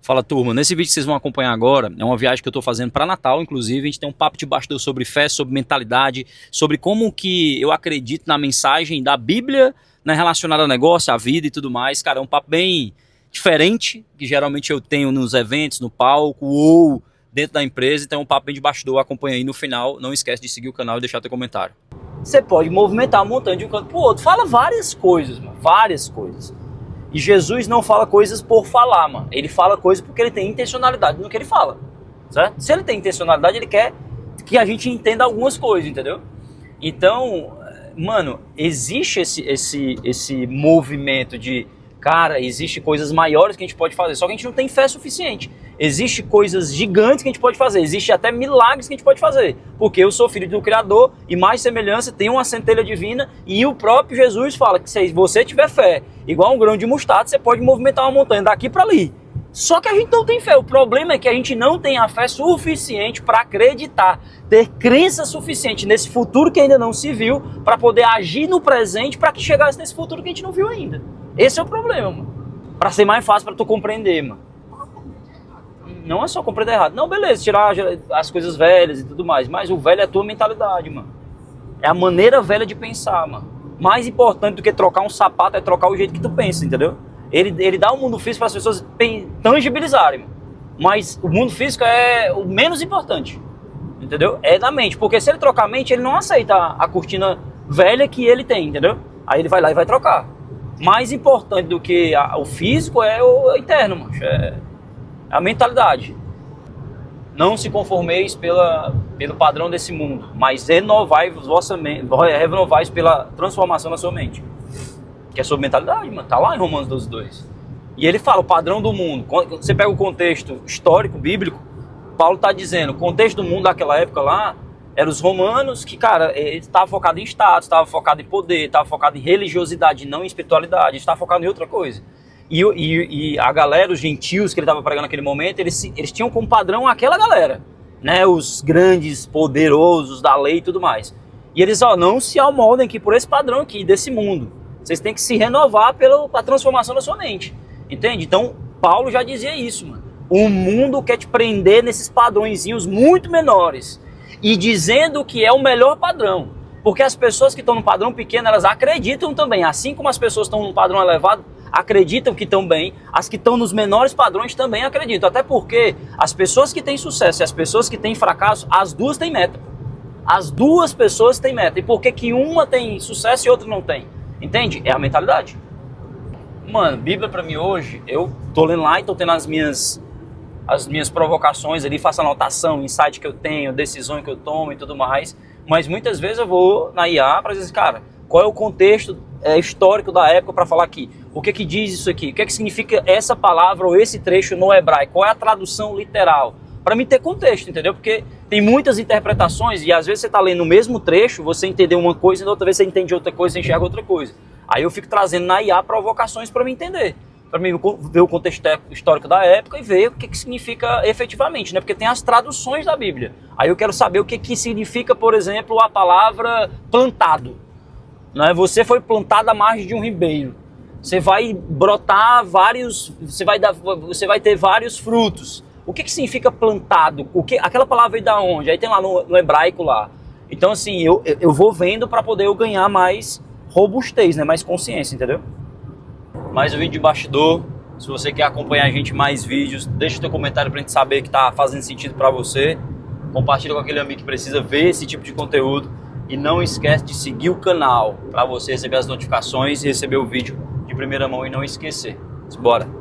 Fala, turma, nesse vídeo que vocês vão acompanhar agora, é uma viagem que eu tô fazendo para Natal, inclusive. A gente tem um papo de bastidor sobre fé, sobre mentalidade, sobre como que eu acredito na mensagem da Bíblia, né, relacionada ao negócio, à vida e tudo mais. Cara, é um papo bem diferente, que geralmente eu tenho nos eventos, no palco ou dentro da empresa. Então é um papo bem de bastidor, acompanha aí no final. Não esquece de seguir o canal e deixar teu comentário. Você pode movimentar a montanha de um canto pro outro. Fala várias coisas, mano, várias coisas. E Jesus não fala coisas por falar, mano. Ele fala coisas porque ele tem intencionalidade no que ele fala, certo? Se ele tem intencionalidade, ele quer que a gente entenda algumas coisas, entendeu? Então, mano, existe esse movimento de, cara, existe coisas maiores que a gente pode fazer, só que a gente não tem fé suficiente. Existe coisas gigantes que a gente pode fazer, existe até milagres que a gente pode fazer, porque eu sou filho do Criador e mais semelhança, tem uma centelha divina, e o próprio Jesus fala que se você tiver fé, igual um grão de mostarda, você pode movimentar uma montanha daqui para ali. Só que a gente não tem fé, o problema é que a gente não tem a fé suficiente para acreditar, ter crença suficiente nesse futuro que ainda não se viu, para poder agir no presente para que chegasse nesse futuro que a gente não viu ainda. Esse é o problema, mano. Para ser mais fácil para tu compreender, mano. Não é só compreender errado. Não, beleza, tirar as coisas velhas e tudo mais. Mas o velho é a tua mentalidade, mano. É a maneira velha de pensar, mano. Mais importante do que trocar um sapato é trocar o jeito que tu pensa, entendeu? Ele dá o mundo físico para as pessoas tangibilizarem, mano. Mas o mundo físico é o menos importante, entendeu? É da mente. Porque se ele trocar a mente, ele não aceita a cortina velha que ele tem, entendeu? Aí ele vai lá e vai trocar. Mais importante do que o físico é o interno, mano. É a mentalidade. Não se conformeis pelo padrão desse mundo, mas renovai-vos vossa mente, renovai-vos pela transformação da sua mente. Que é sobre mentalidade, mano. Tá lá em Romanos 12:2. E ele fala o padrão do mundo. Quando você pega o contexto histórico, bíblico, Paulo tá dizendo, o contexto do mundo daquela época lá, eram os romanos que, cara, ele estava focado em status, estava focado em poder, estava focado em religiosidade, não em espiritualidade, estava focado em outra coisa. E a galera, os gentios que ele estava pregando naquele momento, eles tinham como padrão aquela galera, né? Os grandes, poderosos da lei e tudo mais. E eles, não se amoldem aqui por esse padrão aqui, desse mundo. Vocês têm que se renovar pela transformação da sua mente, entende? Então, Paulo já dizia isso, mano. O mundo quer te prender nesses padrõezinhos muito menores e dizendo que é o melhor padrão. Porque as pessoas que estão no padrão pequeno, elas acreditam também, assim como as pessoas que estão no padrão elevado, acreditam que estão bem, as que estão nos menores padrões também acreditam, até porque as pessoas que têm sucesso e as pessoas que têm fracasso, as duas têm meta. As duas pessoas têm meta. E por que que uma tem sucesso e outra não tem? Entende? É a mentalidade. Mano, Bíblia pra mim hoje, eu tô lendo lá e tô tendo as minhas provocações ali, faço anotação, insight que eu tenho, decisões que eu tomo e tudo mais, mas muitas vezes eu vou na IA pra dizer, cara, qual é o contexto histórico da época para falar aqui? O que que diz isso aqui? O que que significa essa palavra ou esse trecho no hebraico? Qual é a tradução literal? Para mim ter contexto, entendeu? Porque tem muitas interpretações e às vezes você tá lendo o mesmo trecho, você entendeu uma coisa e outra vez você entende outra coisa, você enxerga outra coisa. Aí eu fico trazendo na IA provocações para me entender, para mim ver o contexto histórico da época e ver o que que significa efetivamente, né? Porque tem as traduções da Bíblia. Aí eu quero saber o que que significa, por exemplo, a palavra plantado. Né? Você foi plantado à margem de um ribeiro. Você vai brotar você vai ter vários frutos. O que que significa plantado? Aquela palavra veio da onde? Aí tem lá no hebraico lá. Então assim, eu vou vendo para poder eu ganhar mais robustez, né? Mais consciência, entendeu? Mais um vídeo de bastidor. Se você quer acompanhar a gente mais vídeos, deixa o teu comentário pra gente saber que tá fazendo sentido para você. Compartilha com aquele amigo que precisa ver esse tipo de conteúdo. E não esquece de seguir o canal para você receber as notificações e receber o vídeo de primeira mão e não esquecer. Bora!